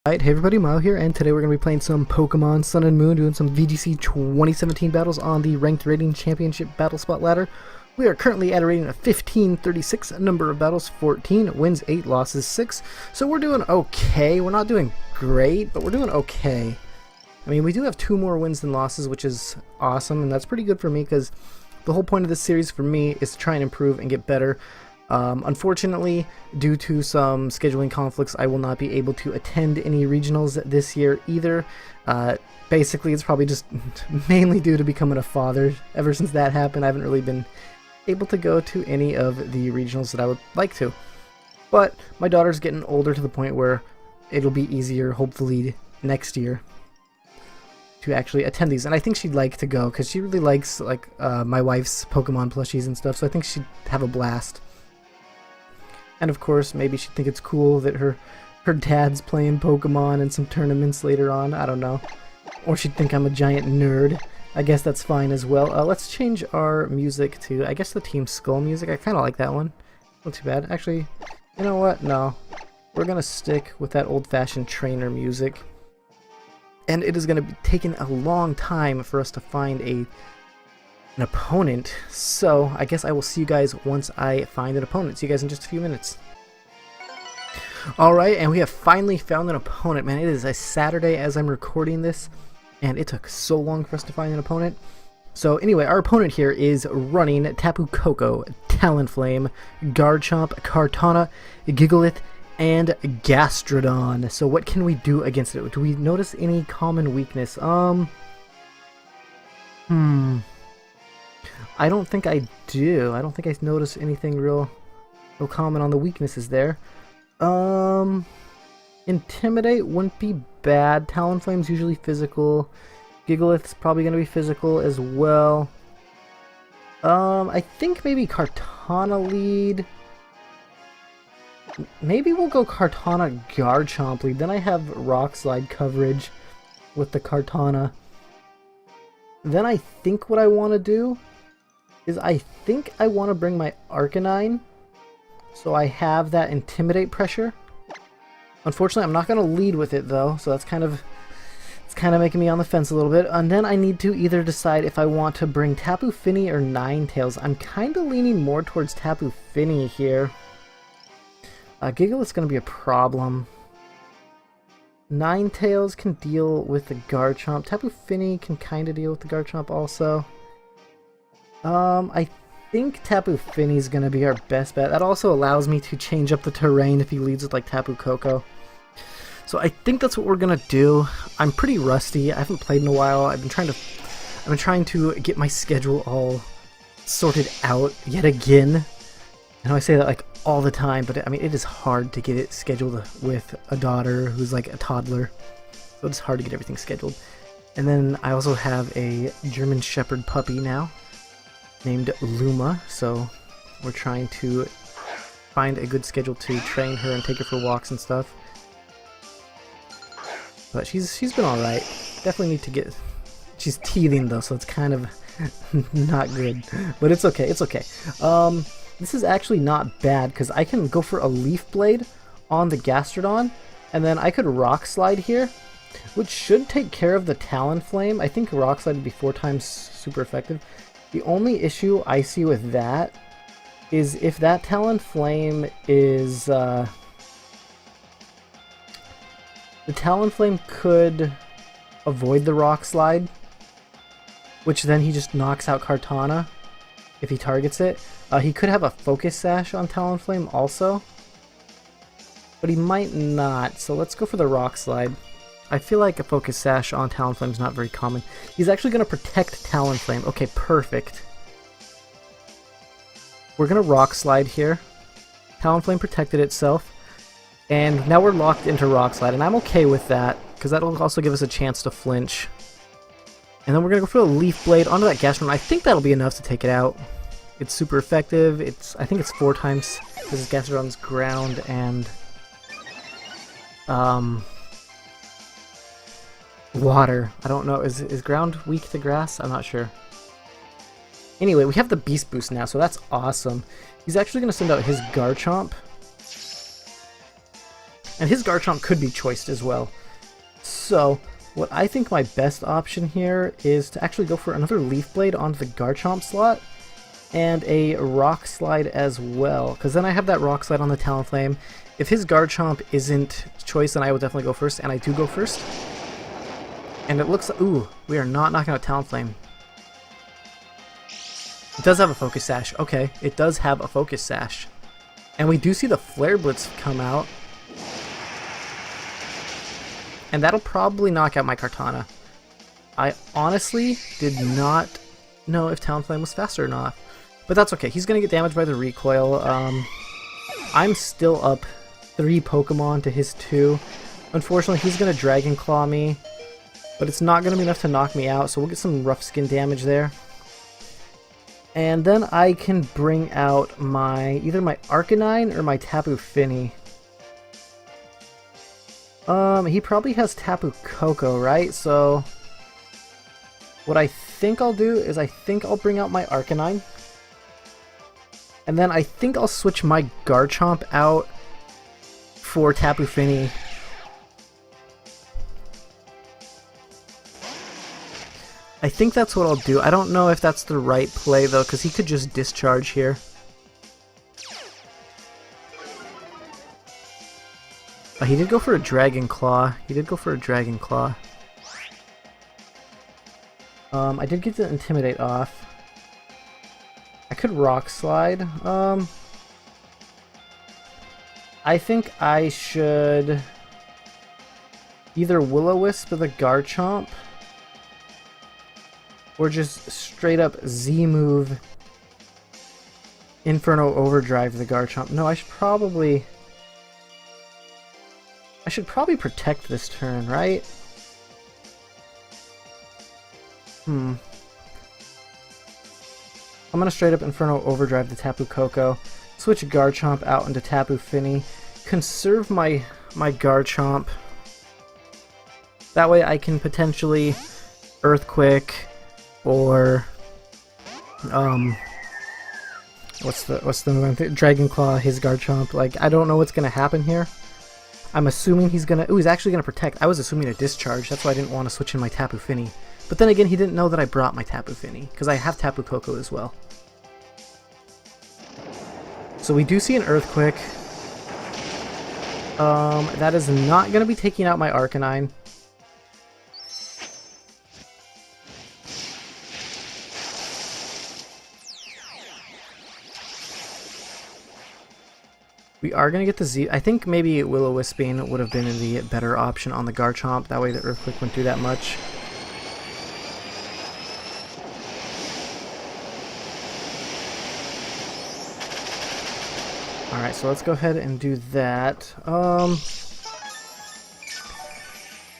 Alright, hey everybody, Myo here, and today we're going to be playing some Pokemon Sun and Moon, doing some VGC 2017 battles on the Ranked Rating Championship Battle Spot ladder. We are currently at a rating of 1536, number of battles 14, wins 8, losses 6, so we're doing okay. We're not doing great, but we're doing okay. I mean, we do have 2 more wins than losses, which is awesome, and that's pretty good for me, because the whole point of this series for me is to try and improve and get better. Unfortunately, due to some scheduling conflicts, I will not be able to attend any regionals this year either. Basically, it's probably just mainly due to becoming a father. Ever since that happened, I haven't really been able to go to any of the regionals that I would like to. But my daughter's getting older to the point where it'll be easier, hopefully, next year to actually attend these. And I think she'd like to go, because she really likes my wife's Pokemon plushies and stuff, so I think she'd have a blast. And of course, maybe she'd think it's cool that her dad's playing Pokemon in some tournaments later on. I don't know. Or she'd think I'm a giant nerd. I guess that's fine as well. Let's change our music to, I guess, the Team Skull music. I kind of like that one. Not too bad. Actually, you know what? No. We're going to stick with that old-fashioned trainer music. And it is going to be taking a long time for us to find an opponent, so I guess I will see you guys once I find an opponent. See you guys in just a few minutes. Alright, and we have finally found an opponent. Man, it is a Saturday as I'm recording this, and it took so long for us to find an opponent. So anyway, our opponent here is running Tapu Koko, Talonflame, Garchomp, Kartana, Gigalith, and Gastrodon. So what can we do against it? Do we notice any common weakness? I don't think I do. I don't think I notice anything real common on the weaknesses there. Intimidate wouldn't be bad. Talonflame's usually physical. Gigalith's probably going to be physical as well. I think maybe Kartana lead. Maybe we'll go Kartana Garchomp lead. Then I have Rock Slide coverage with the Kartana. Then I think what I want to do is I think I want to bring my Arcanine, so I have that Intimidate pressure. Unfortunately, I'm not going to lead with it though, so that's kind of making me on the fence a little bit. And then I need to either decide if I want to bring Tapu Fini or Ninetales. I'm kind of leaning more towards Tapu Fini here. Gigalith's going to be a problem. Ninetales can deal with the Garchomp. Tapu Fini can kind of deal with the Garchomp also. I think Tapu Fini's gonna be our best bet. That also allows me to change up the terrain if he leads with like Tapu Koko. So I think that's what we're gonna do. I'm pretty rusty. I haven't played in a while. I've been trying to get my schedule all sorted out yet again. I know I say that like all the time, but I mean it is hard to get it scheduled with a daughter who's like a toddler. So it's hard to get everything scheduled. And then I also have a German Shepherd puppy now, named Luma, so we're trying to find a good schedule to train her and take her for walks and stuff. But she's been alright. Definitely need to get... She's teething though, so it's kind of not good. But it's okay, it's okay. This is actually not bad, because I can go for a Leaf Blade on the Gastrodon, and then I could Rock Slide here, which should take care of the Talonflame. I think Rock Slide would be 4 times super effective. The only issue I see with that is if that Talonflame is... the Talonflame could avoid the Rock Slide, which then he just knocks out Kartana if he targets it. He could have a Focus Sash on Talonflame also, but he might not, so let's go for the Rock Slide. I feel like a Focus Sash on Talonflame is not very common. He's actually going to protect Talonflame. Okay, perfect. We're going to Rock Slide here. Talonflame protected itself. And now we're locked into Rock Slide, and I'm okay with that, because that'll also give us a chance to flinch. And then we're going to go for a Leaf Blade onto that Gastrodon. I think that'll be enough to take it out. It's super effective. I think it's 4 times, because Gastrodon's ground and... water. I don't know. Is ground weak to grass? I'm not sure. Anyway, we have the Beast Boost now, so that's awesome. He's actually going to send out his Garchomp. And his Garchomp could be choiced as well. So, what I think my best option here is to actually go for another Leaf Blade onto the Garchomp slot, and a Rock Slide as well, because then I have that Rock Slide on the Talonflame. If his Garchomp isn't choice, then I will definitely go first, and I do go first. And it looks like, ooh, we are not knocking out Talonflame. It does have a Focus Sash. Okay, it does have a Focus Sash. And we do see the Flare Blitz come out. And that'll probably knock out my Kartana. I honestly did not know if Talonflame was faster or not. But that's okay. He's going to get damaged by the recoil. I'm still up 3 Pokemon to his 2. Unfortunately, he's going to Dragon Claw me. But it's not going to be enough to knock me out. So we'll get some Rough Skin damage there. And then I can bring out either my Arcanine or my Tapu Fini. He probably has Tapu Koko, right? So what I think I'll do is I think I'll bring out my Arcanine. And then I think I'll switch my Garchomp out for Tapu Fini. I think that's what I'll do. I don't know if that's the right play though, because he could just discharge here. He did go for a Dragon Claw. I did get to Intimidate off. I could Rock Slide. I think I should either Will-O-Wisp the Garchomp, or just straight up Z-move Inferno Overdrive the Garchomp. No, I should probably protect this turn, right? I'm gonna straight up Inferno Overdrive the Tapu Koko, switch Garchomp out into Tapu Fini, conserve my Garchomp. That way I can potentially Earthquake or what's the move? Dragon Claw his Garchomp. Like, I don't know what's gonna happen here. I'm assuming he's gonna... Ooh, he's actually gonna protect. I was assuming a discharge. That's why I didn't want to switch in my Tapu Fini. But then again, he didn't know that I brought my Tapu Fini, because I have Tapu Koko as well. So we do see an Earthquake. That is not going to be taking out my Arcanine. We are going to get the Z... I think maybe Will-O-Wisping would have been the better option on the Garchomp. That way the Earthquake wouldn't do that much. Alright, so let's go ahead and do that.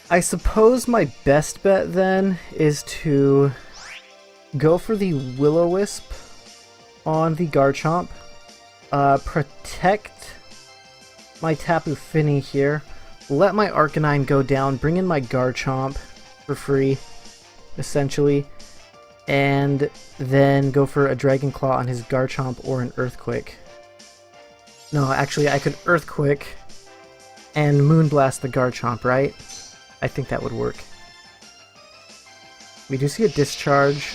I suppose my best bet then is to go for the Will-O-Wisp on the Garchomp. Protect my Tapu Fini here. Let my Arcanine go down. Bring in my Garchomp for free, essentially. And then go for a Dragon Claw on his Garchomp or an Earthquake. No, actually, I could Earthquake and Moonblast the Garchomp, right? I think that would work. We do see a Discharge.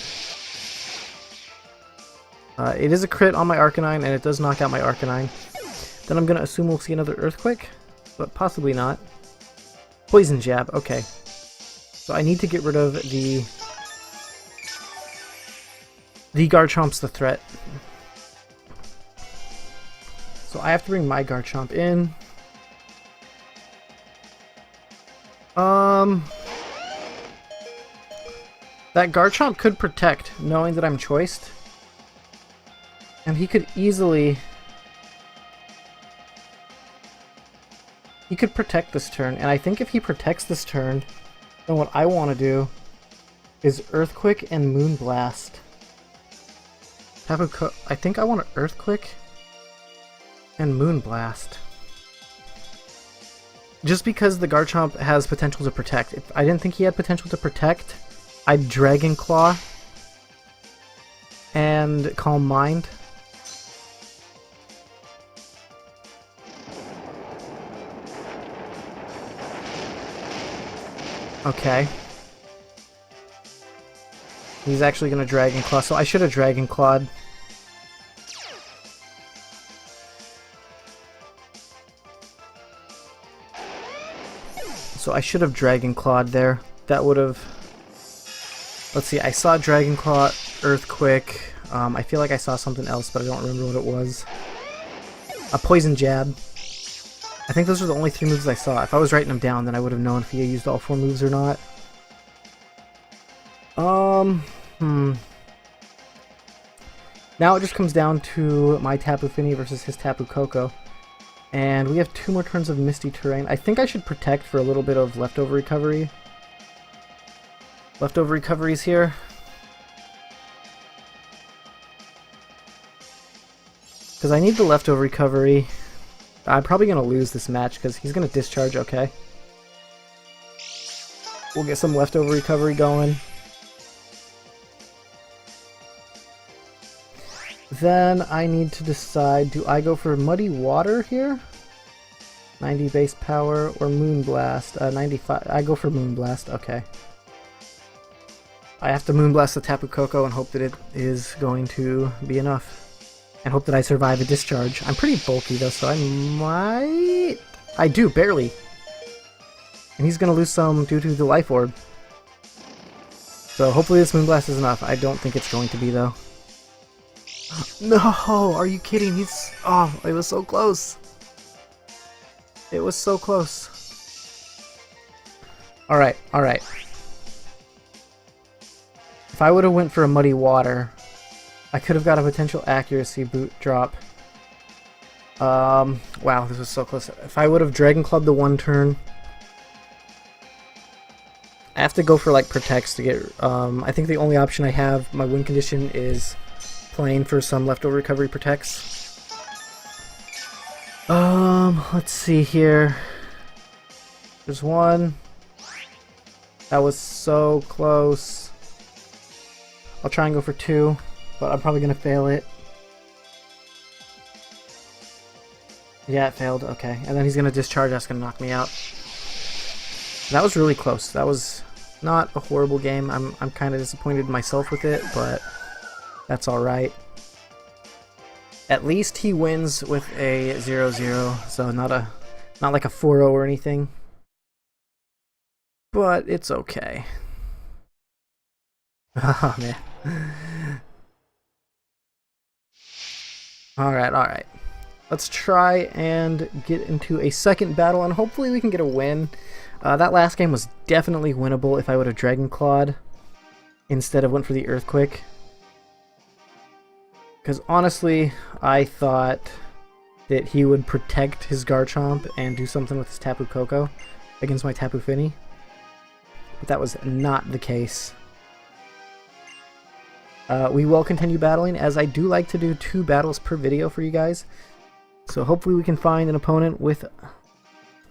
It is a crit on my Arcanine, and it does knock out my Arcanine. Then I'm going to assume we'll see another Earthquake, but possibly not. Poison Jab, okay. So I need to get rid of the Garchomp's the threat. So I have to bring my Garchomp in. That Garchomp could protect, knowing that I'm choiced. And he could easily... He could protect this turn, and I think if he protects this turn, then what I want to do is Earthquake and Moonblast. I think I want to Earthquake and Moonblast. Just because the Garchomp has potential to protect. If I didn't think he had potential to protect, I'd Dragon Claw and Calm Mind. Okay. He's actually gonna Dragon Claw, so I should have Dragon Clawed. So I should have Dragon Clawed there. That would have... Let's see, I saw Dragon Claw, Earthquake. I feel like I saw something else, but I don't remember what it was. A Poison Jab. I think those were the only 3 moves I saw. If I was writing them down, then I would have known if he used all 4 moves or not. Now it just comes down to my Tapu Fini versus his Tapu Koko. And we have 2 more turns of Misty Terrain. I think I should protect for a little bit of leftover recovery. Leftover recoveries here. Because I need the leftover recovery. I'm probably going to lose this match because he's going to discharge, okay. We'll get some leftover recovery going. Then I need to decide, do I go for Muddy Water here? 90 base power or Moon Blast? 95. I go for Moon Blast, okay. I have to Moon Blast the Tapu Koko and hope that it is going to be enough. And hope that I survive a discharge. I'm pretty bulky though, so I might... I do, barely. And he's going to lose some due to the Life Orb. So hopefully this Moon Blast is enough. I don't think it's going to be though. No! Are you kidding? He's... Oh, it was so close. It was so close. Alright, alright. If I would have went for a Muddy Water, I could have got a potential accuracy boot drop. Wow, this was so close. If I would have Dragon Clubbed the 1 turn, I have to go for like protects to get... I think the only option I have, my win condition, is playing for some leftover recovery protects. Let's see here. There's 1. That was so close. I'll try and go for 2, but I'm probably gonna fail it. Yeah, it failed. Okay, and then he's gonna discharge. That's gonna knock me out. That was really close. That was not a horrible game. I'm kind of disappointed in myself with it, but that's all right. At least he wins with a 0-0, so not like a 4-0 or anything. But it's okay. Oh man. Alright, alright. Let's try and get into a second battle, and hopefully we can get a win. That last game was definitely winnable if I would have Dragon Clawed instead of went for the Earthquake. Because honestly, I thought that he would protect his Garchomp and do something with his Tapu Koko against my Tapu Fini. But that was not the case. We will continue battling, as I do like to do 2 battles per video for you guys. So hopefully we can find an opponent with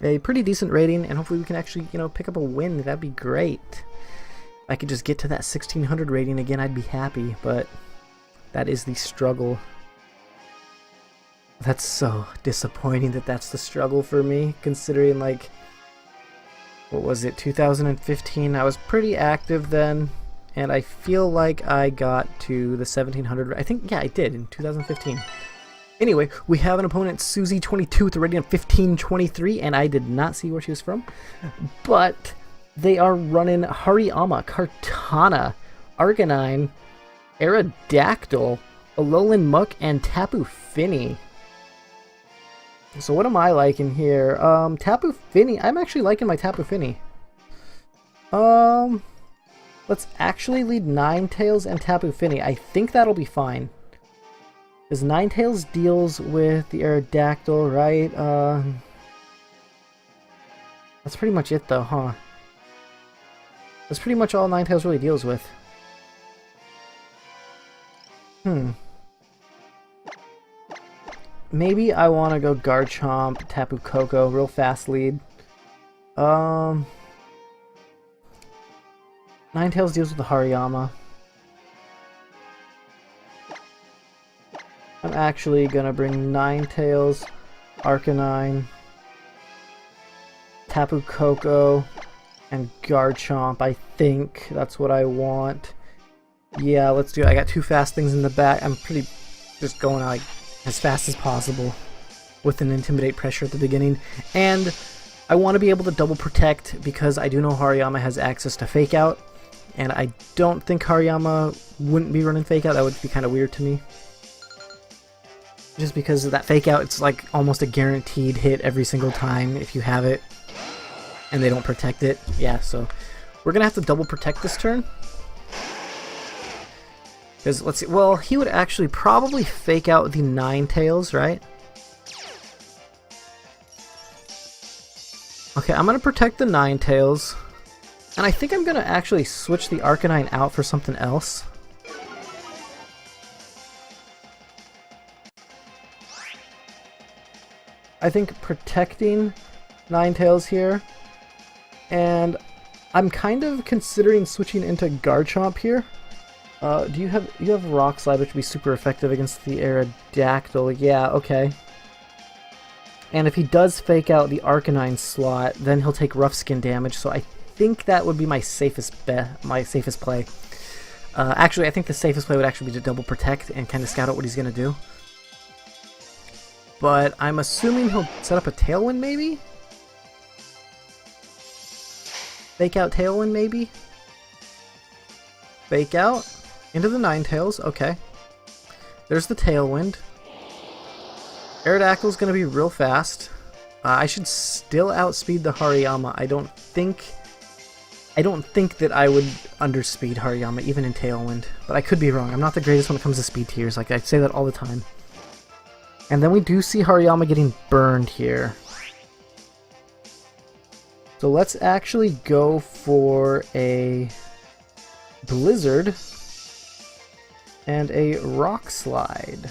a pretty decent rating, and hopefully we can actually, you know, pick up a win. That'd be great. If I could just get to that 1600 rating again, I'd be happy, but that is the struggle. That's so disappointing that that's the struggle for me, considering, like, what was it, 2015? I was pretty active then, and I feel like I got to the 1700. I think, yeah, I did in 2015. Anyway, we have an opponent, Susie22, with a rating of 1523, and I did not see where she was from, but they are running Hariyama, Kartana, Arcanine, Aerodactyl, Alolan Muck, and Tapu Fini. So what am I liking here? Tapu Fini. I'm actually liking my Tapu Fini. Let's actually lead Ninetales and Tapu Fini. I think that'll be fine. Because Ninetales deals with the Aerodactyl, right? That's pretty much it though, huh? That's pretty much all Ninetales really deals with. Maybe I want to go Garchomp, Tapu Koko, real fast lead. Ninetales deals with the Hariyama. I'm actually gonna bring Ninetales, Arcanine, Tapu Koko, and Garchomp. I think that's what I want. Yeah, let's do it. I got 2 fast things in the back. I'm pretty just going like as fast as possible with an Intimidate pressure at the beginning. And I want to be able to double protect because I do know Hariyama has access to Fake Out. And I don't think Hariyama wouldn't be running Fake Out. That would be kind of weird to me. Just because of that Fake Out, it's like almost a guaranteed hit every single time if you have it. And they don't protect it. Yeah, so we're going to have to double protect this turn. Because, let's see, well, he would actually probably Fake Out the Ninetales, right? Okay, I'm going to protect the Ninetales. And I think I'm going to actually switch the Arcanine out for something else. I think protecting Ninetales here. And I'm kind of considering switching into Garchomp here. You have Rock Slide, which would be super effective against the Aerodactyl. Yeah, okay. And if he does Fake Out the Arcanine slot, then he'll take Rough Skin damage. So I think that would be my safest play. Actually, I think the safest play would actually be to double protect and kind of scout out what he's gonna do. But I'm assuming he'll set up a Tailwind, maybe? Fake Out Tailwind, maybe? Fake Out into the Ninetales, okay. There's the Tailwind. Aerodactyl's gonna be real fast. I should still outspeed the Hariyama. I don't think that I would underspeed Hariyama, even in Tailwind. But I could be wrong. I'm not the greatest when it comes to speed tiers. Like, I say that all the time. And then we do see Hariyama getting burned here. So let's actually go for a Blizzard and a Rock Slide.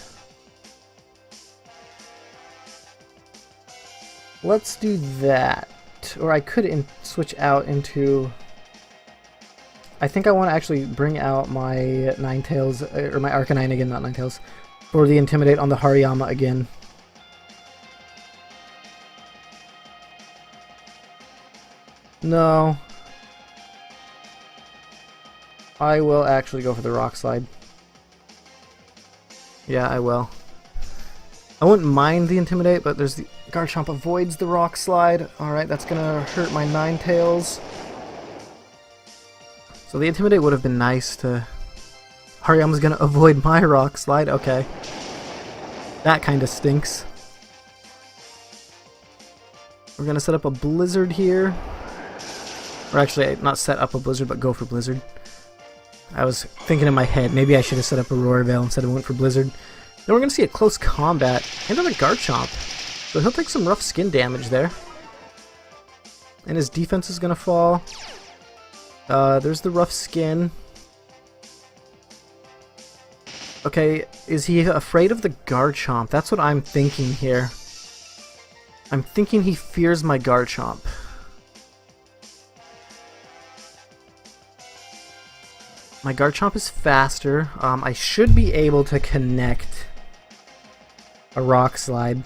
Let's do that. Or I could switch out into... I think I want to actually bring out my Ninetales, or my Arcanine again, not Ninetales, for the Intimidate on the Hariyama again. No. I will actually go for the Rock Slide. Yeah, I will. I wouldn't mind the Intimidate, but there's the Garchomp avoids the Rock Slide. Alright, that's gonna hurt my Ninetales. So the Intimidate would have been nice to... Hariyama's gonna avoid my Rock Slide, okay. That kinda stinks. We're gonna set up a Blizzard here. Or actually, not set up a Blizzard, but go for Blizzard. I was thinking in my head, maybe I should have set up a Roar Veil instead of went for Blizzard. Then we're gonna see a close combat into the Garchomp. So he'll take some rough skin damage there. And his defense is gonna fall. There's the rough skin. Okay, is he afraid of the Garchomp? That's what I'm thinking here. I'm thinking he fears my Garchomp. My Garchomp is faster. I should be able to connect a Rock Slide.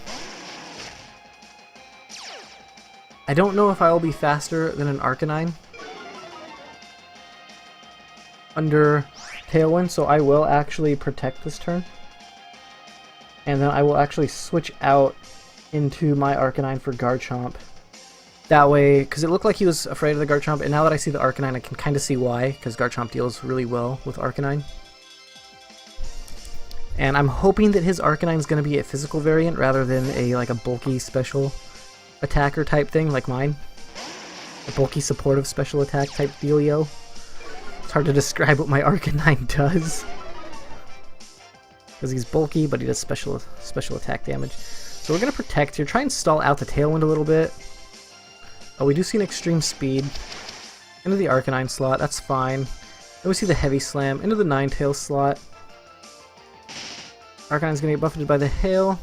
I don't know if I will be faster than an Arcanine under Tailwind, so I will actually protect this turn. And then I will actually switch out into my Arcanine for Garchomp. That way, because it looked like he was afraid of the Garchomp, and now that I see the Arcanine, I can kind of see why, because Garchomp deals really well with Arcanine. And I'm hoping that his Arcanine is going to be a physical variant rather than like a bulky special attacker type thing like mine. A bulky supportive special attack type dealio. It's hard to describe what my Arcanine does. Because he's bulky, but he does special attack damage. So we're going to protect here. Try and stall out the Tailwind a little bit. Oh, we do see an extreme speed into the Arcanine slot. That's fine. Then we see the Heavy Slam into the Ninetales slot. Arcanine's going to get buffeted by the Hail.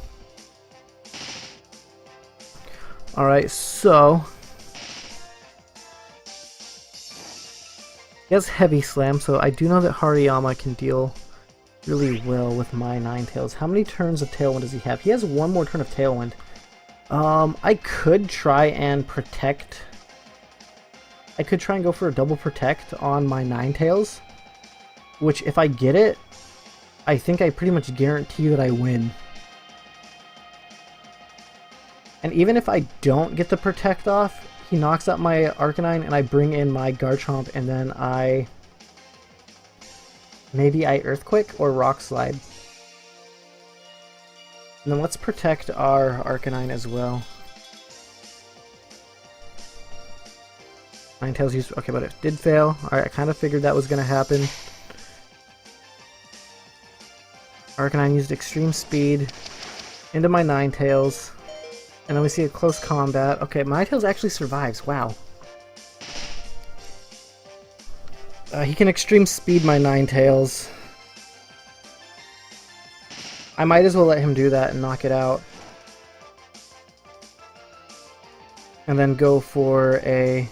Alright, so... he has Heavy Slam, so I do know that Hariyama can deal really well with my Ninetales. How many turns of Tailwind does he have? He has one more turn of Tailwind. I could try and protect I could try and go for a double protect on my Ninetales, which if I get it, I think I pretty much guarantee that I win. And even if I don't get the protect off, he knocks out my Arcanine and I bring in my Garchomp, and then maybe I Earthquake or Rock Slide. And then let's protect our Arcanine as well. Ninetales used... okay, but it did fail. Alright, I kind of figured that was going to happen. Arcanine used Extreme Speed into my Ninetales. And then we see a close combat. Okay, my Ninetales actually survives. Wow. He can Extreme Speed my Ninetales. I might as well let him do that and knock it out. And then go for a...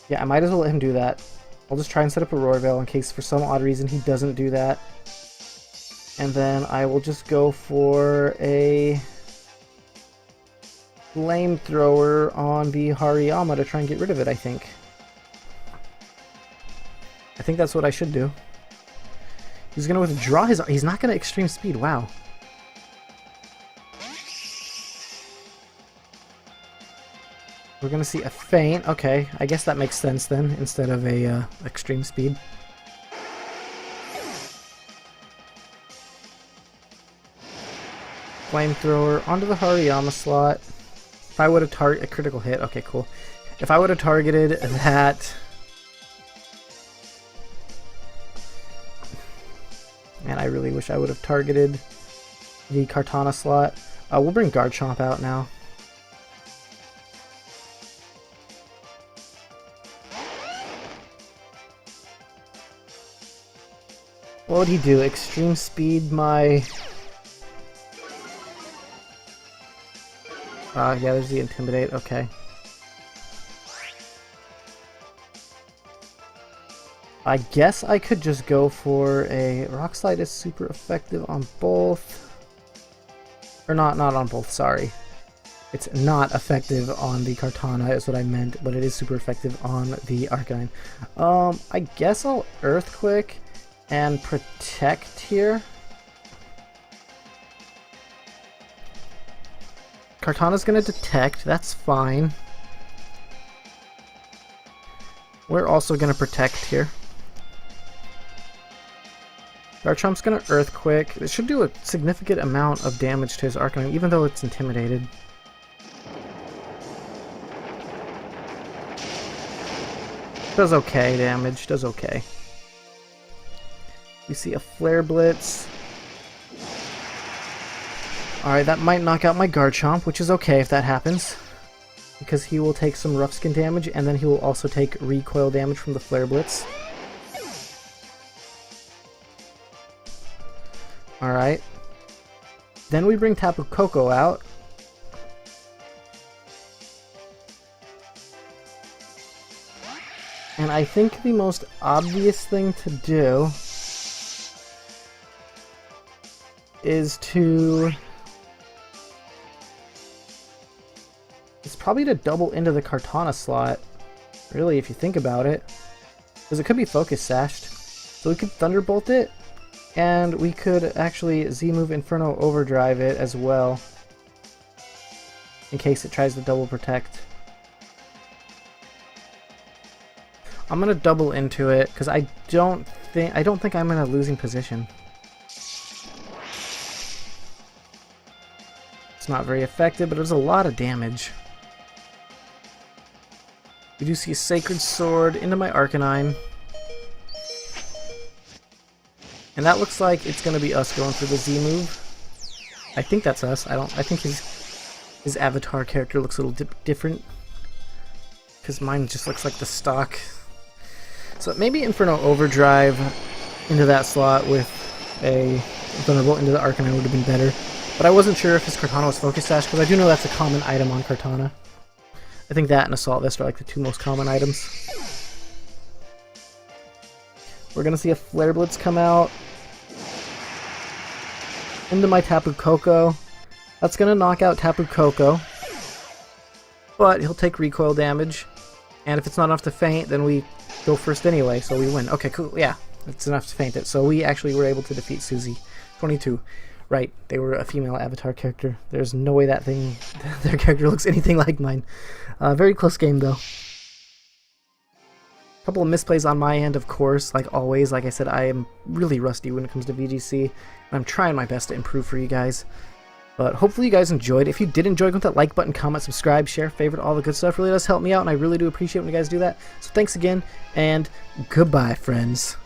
yeah, I might as well let him do that. I'll just try and set up a Roar Veil in case for some odd reason he doesn't do that. And then I will just go for a... Flamethrower on the Hariyama to try and get rid of it, I think. I think that's what I should do. He's going to withdraw his... he's not going to Extreme Speed, wow. We're going to see a Feint. Okay, I guess that makes sense then, instead of a Extreme Speed. Flamethrower onto the Hariyama slot. If I would have targeted a critical hit, okay, cool. If I would have targeted that... man, I really wish I would have targeted the Kartana slot. We'll bring Garchomp out now. What would he do? Extreme Speed my... yeah, there's the Intimidate, okay. I guess I could just go for a... Rock Slide is super effective on both. Or not on both, sorry. It's not effective on the Kartana is what I meant, but it is super effective on the Arcanine. I guess I'll Earthquake and Protect here. Kartana's gonna Detect, that's fine. We're also gonna Protect here. Garchomp's gonna Earthquake. It should do a significant amount of damage to his Arcanine, even though it's intimidated. Does okay damage, does okay. We see a Flare Blitz. Alright, that might knock out my Garchomp, which is okay if that happens. Because he will take some Rough Skin damage, and then he will also take recoil damage from the Flare Blitz. Alright. Then we bring Tapu Koko out. And I think the most obvious thing to do is to... it's probably to double into the Kartana slot, really, if you think about it. Because it could be Focus Sashed. So we could Thunderbolt it, and we could actually Z-move Inferno Overdrive it as well, in case it tries to double protect. I'm gonna double into it, because I don't think I'm in a losing position. It's not very effective, but it does a lot of damage. We do see a Sacred Sword into my Arcanine. And that looks like it's gonna be us going for the Z move. I think that's us. I think his avatar character looks a little different. Because mine just looks like the stock. So maybe Inferno Overdrive into that slot with a Thunderbolt into the Arcanine would have been better. But I wasn't sure if his Kartana was Focus Sash, because I do know that's a common item on Kartana. I think that and Assault Vest are like the two most common items. We're gonna see a Flare Blitz come out into my Tapu Koko. That's gonna knock out Tapu Koko, but he'll take recoil damage. And if it's not enough to faint, then we go first anyway, so we win. Okay, cool. Yeah, that's enough to faint it. So we actually were able to defeat Susie. 22. Right, they were a female avatar character. There's no way that thing, their character looks anything like mine. Very close game, though. Couple of misplays on my end, of course, like always. Like I said, I am really rusty when it comes to VGC, and I'm trying my best to improve for you guys. But hopefully you guys enjoyed. If you did enjoy, go hit that like button, comment, subscribe, share, favorite, all the good stuff. Really does help me out, and I really do appreciate when you guys do that. So thanks again, and goodbye, friends.